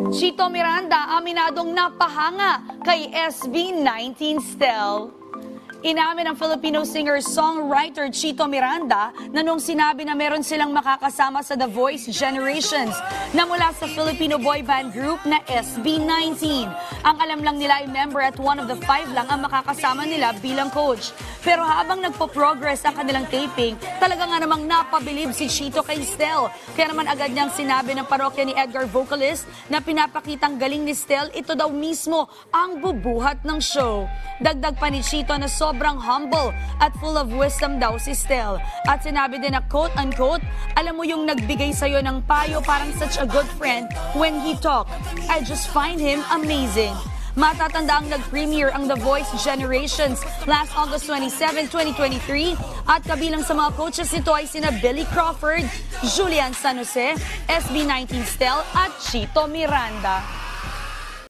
Chito Miranda aminadong napahanga kay SB19 Stel. Inamin ng Filipino singer-songwriter Chito Miranda na nung sinabi na meron silang makakasama sa The Voice Generations na mula sa Filipino boy band group na SB19. Ang alam lang nila ay member at one of the 5 lang ang makakasama nila bilang coach. Pero habang nagpo-progress ang kanilang taping, talaga nga namang napabilib si Chito kay Stel. Kaya naman agad niyang sinabi ng parokya ni Edgar vocalist na pinapakitang galing ni Stel, ito daw mismo ang bubuhat ng show. Dagdag pa ni Chito na sobrang humble at full of wisdom daw si Stel. At sinabi din na quote-unquote, alam mo yung nagbigay sa'yo ng payo parang such a good friend when he talk. I just find him amazing. Matatanda ang nag-premiere ang The Voice Generations last August 27, 2023 at kabilang sa mga coaches nito ay sina Billy Crawford, Julian San Jose, SB19 Stel at Chito Miranda.